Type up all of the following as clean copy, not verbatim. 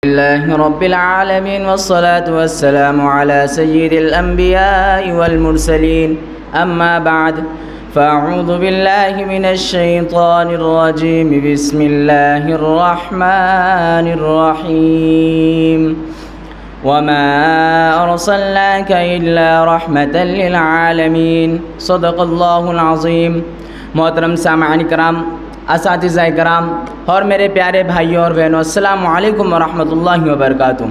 لله رب العالمين والصلاة والسلام على سيد الأنبياء والمرسلين أما بعد فأعوذ بالله من الشيطان الرجيم بسم الله الرحمن الرحيم وما أرسلناك إلا رحمة للعالمين صدق الله العظيم۔ محترم سامعین کرام، اساتذہ کرام اور میرے پیارے بھائیوں اور بہنوں، السلام علیکم ورحمۃ اللہ وبرکاتہ۔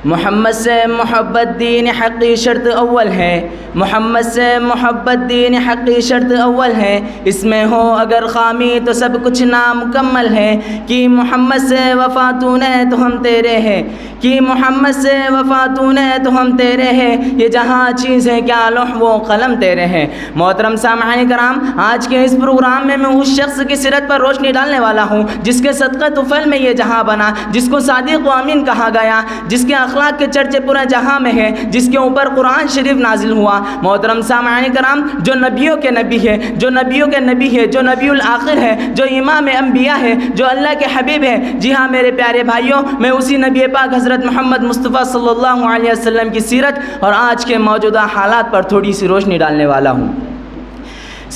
محمد سے محبت دین حقی شرط اول ہے، محمد سے محبت دین حقی شرط اول ہے، اس میں ہو اگر خامی تو سب کچھ نامکمل ہے۔ کہ محمد سے وفا تو نے تو ہم تیرے ہیں، کہ محمد سے وفا تو نے تو ہم تیرے ہیں، یہ جہاں چیز ہے کیا لوح و قلم تیرے ہیں۔ محترم سامعین کرام، آج کے اس پروگرام میں اس شخص کی سیرت پر روشنی ڈالنے والا ہوں جس کے صدقہ طفیل میں یہ جہاں بنا، جس کو صادق و امین کہا گیا، جس کے اخلاق کے چرچے پورے جہاں میں ہے، جس کے اوپر قرآن شریف نازل ہوا۔ محترم سامعین کرام، جو نبیوں کے نبی ہے، جو نبیوں کے نبی ہے، جو نبی الآخر ہے، جو امام انبیاء ہے، جو اللہ کے حبیب ہے، جی ہاں میرے پیارے بھائیوں، میں اسی نبی پاک حضرت محمد مصطفیٰ صلی اللہ علیہ وسلم کی سیرت اور آج کے موجودہ حالات پر تھوڑی سی روشنی ڈالنے والا ہوں۔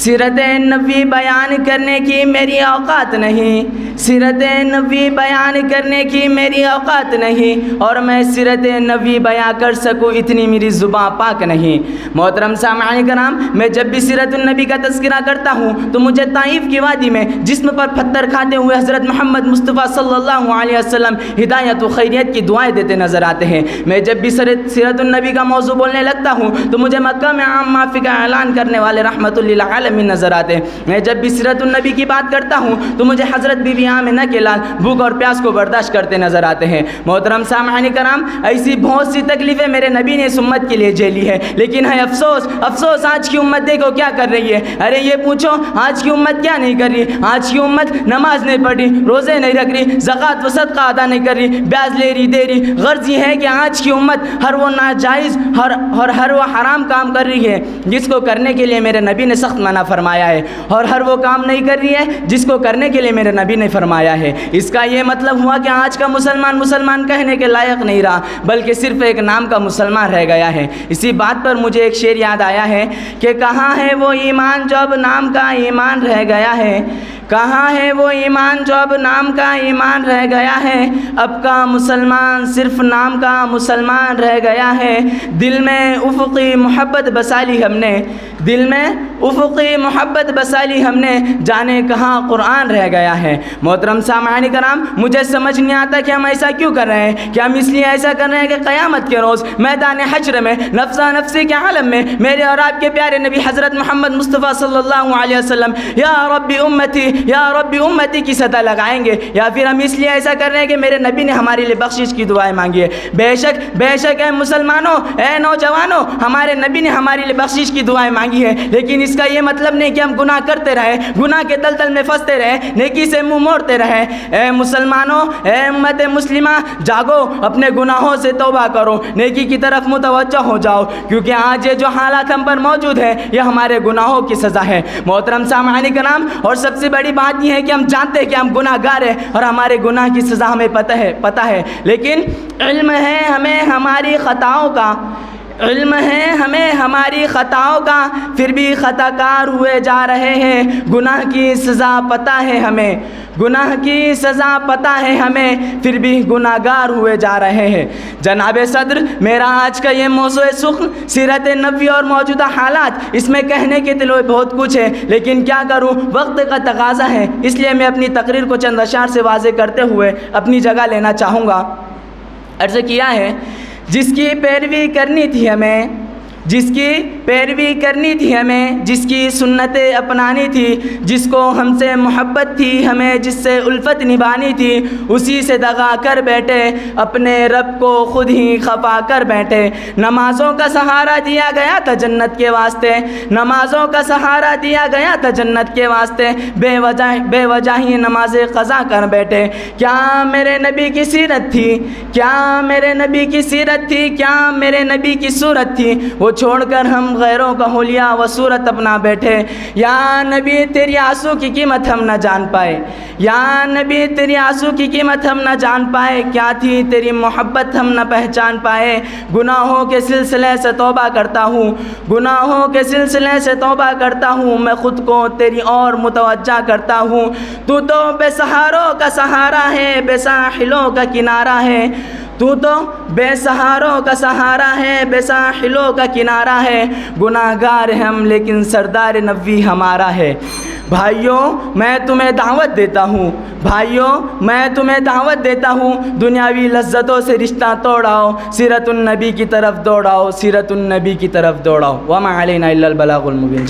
سیرت نبوی بیان کرنے کی میری اوقات نہیں، سیرت نبوی بیان کرنے کی میری اوقات نہیں، اور میں سیرت نبوی بیان کر سکوں اتنی میری زبان پاک نہیں۔ محترم سامعین کرام، میں جب بھی سیرت النبی کا تذکرہ کرتا ہوں تو مجھے طائف کی وادی میں جسم پر پتھر کھاتے ہوئے حضرت محمد مصطفیٰ صلی اللہ علیہ وسلم ہدایت و خیریت کی دعائیں دیتے نظر آتے ہیں۔ میں جب بھی سیرت النبی کا موضوع بولنے لگتا ہوں تو مجھے مکہ میں عام معافی کا اعلان کرنے والے رحمت للعالمین نظر آتے ہیں۔ میں جب بھی سیرت النبی کی بات کرتا ہوں تو مجھے حضرت بی بی آمنہ کے لال بھوک اور پیاس کو برداشت کرتے نظر آتے ہیں۔ محترم سامعین کرام، ایسی بہت سی تکلیفیں میرے نبی نے اس امت کے لیے جھیلی ہے، لیکن ہے افسوس، افسوس آج کی امت دیکھو کیا کر رہی ہے۔ ارے یہ پوچھو آج کی امت کیا نہیں کر رہی؟ آج کی امت نماز نہیں پڑھ رہی، روزے نہیں رکھ رہی، زکوٰۃ و صدقہ ادا نہیں کر رہی، بیاج لے رہی دے رہی۔ غرض یہ ہے کہ آج کی امت ہر وہ ناجائز ہر وہ حرام کام کر رہی ہے جس کو کرنے کے لیے میرے نبی نے سخت منع فرمایا ہے، اور ہر وہ کام نہیں کر رہی ہے جس کو کرنے کے لیے میرے نبی نے فرمایا ہے۔ اس کا یہ مطلب ہوا کہ آج کا مسلمان کہنے کے لائق نہیں رہا، بلکہ صرف ایک نام کا مسلمان رہ گیا ہے۔ اسی بات پر مجھے ایک شعر یاد آیا ہے کہ کہاں ہے وہ ایمان جو اب نام کا ایمان رہ گیا ہے، کہاں ہے وہ ایمان جو اب نام کا ایمان رہ گیا ہے، اب کا مسلمان صرف نام کا مسلمان رہ گیا ہے۔ دل میں افقی محبت بسا لی ہم نے، دل میں افقی محبت بسا لی ہم نے، جانے کہاں قرآن رہ گیا ہے۔ محترم سامعین کرام، مجھے سمجھ نہیں آتا کہ ہم ایسا کیوں کر رہے ہیں، کہ ہم اس لیے ایسا کر رہے ہیں کہ قیامت کے روز میدان حشر میں نفسا نفسی کے عالم میں میرے اور آپ کے پیارے نبی حضرت محمد مصطفیٰ صلی اللہ علیہ وسلم یا رب امتی یا رب امتی کی صدا لگائیں گے، یا پھر ہم اس لیے ایسا کر رہے ہیں کہ میرے نبی نے ہمارے لیے بخشش کی دعائیں مانگی ہے۔ بے شک اے مسلمانوں، اے نوجوانوں، ہمارے نبی نے ہمارے لیے بخشش کی دعائیں مانگی ہے، لیکن اس کا یہ مطلب نہیں کہ ہم گناہ کرتے رہے، گناہ کے دلدل میں پھنستے رہے، نیکی سے منہ موڑتے رہے۔ اے مسلمانوں، اے امت مسلمہ، جاگو، اپنے گناہوں سے توبہ کرو، نیکی کی طرف متوجہ ہو جاؤ، کیونکہ آج یہ جو حالات ہم پر موجود ہے یہ ہمارے گناہوں کی سزا ہے۔ محترم سامعین کرام، اور سب سے بڑی بات یہ ہے کہ ہم جانتے ہیں کہ ہم گناہ گار ہیں اور ہمارے گناہ کی سزا ہمیں پتہ ہے، لیکن علم ہے ہمیں ہماری خطاؤں کا، علم ہے ہمیں ہماری خطاؤں کا، پھر بھی خطا کار ہوئے جا رہے ہیں۔ گناہ کی سزا پتہ ہے ہمیں، گناہ کی سزا پتہ ہے ہمیں، پھر بھی گناہ گار ہوئے جا رہے ہیں۔ جناب صدر، میرا آج کا یہ موضوع سخن سیرت نبوی اور موجودہ حالات، اس میں کہنے کے دلوں بہت کچھ ہے، لیکن کیا کروں، وقت کا تقاضا ہے، اس لیے میں اپنی تقریر کو چند اشعار سے واضح کرتے ہوئے اپنی جگہ لینا چاہوں گا۔ عرض کیا ہے، جس کی پیروی کرنی تھی ہمیں، جس کی پیروی کرنی تھی ہمیں، جس کی سنتیں اپنانی تھی، جس کو ہم سے محبت تھی ہمیں، جس سے الفت نبھانی تھی، اسی سے دغا کر بیٹھے، اپنے رب کو خود ہی خفا کر بیٹھے۔ نمازوں کا سہارا دیا گیا تھا جنت کے واسطے، نمازوں کا سہارا دیا گیا تھا جنت کے واسطے، بے وجہ ہی نماز قضا کر بیٹھے۔ کیا میرے نبی کی سیرت تھی، کیا میرے نبی کی سیرت تھی، کیا میرے نبی کی صورت تھی، وہ وہ چھوڑ کر ہم غیروں کا حلیہ و صورت اپنا بیٹھے۔ یا نبی تیری آنسو کی قیمت ہم نہ جان پائے، یا نبی تیری آنسو کی قیمت ہم نہ جان پائے، کیا تھی تیری محبت ہم نہ پہچان پائے۔ گناہوں کے سلسلے سے توبہ کرتا ہوں، گناہوں کے سلسلے سے توبہ کرتا ہوں، میں خود کو تیری اور متوجہ کرتا ہوں۔ تو بے سہاروں کا سہارا ہے، بے ساحلوں کا کنارہ ہے، تو بے سہاروں کا سہارا ہے، بے ساحلوں کا کنارہ ہے۔ گناہگار ہم لیکن سردار نبوی ہمارا ہے۔ بھائیوں میں تمہیں دعوت دیتا ہوں، بھائیوں میں تمہیں دعوت دیتا ہوں، دنیاوی لذتوں سے رشتہ توڑاؤ، سیرت النبی کی طرف دوڑاؤ، سیرت النبی کی طرف دوڑاؤ۔ وما علینا الا البلاغ المبین۔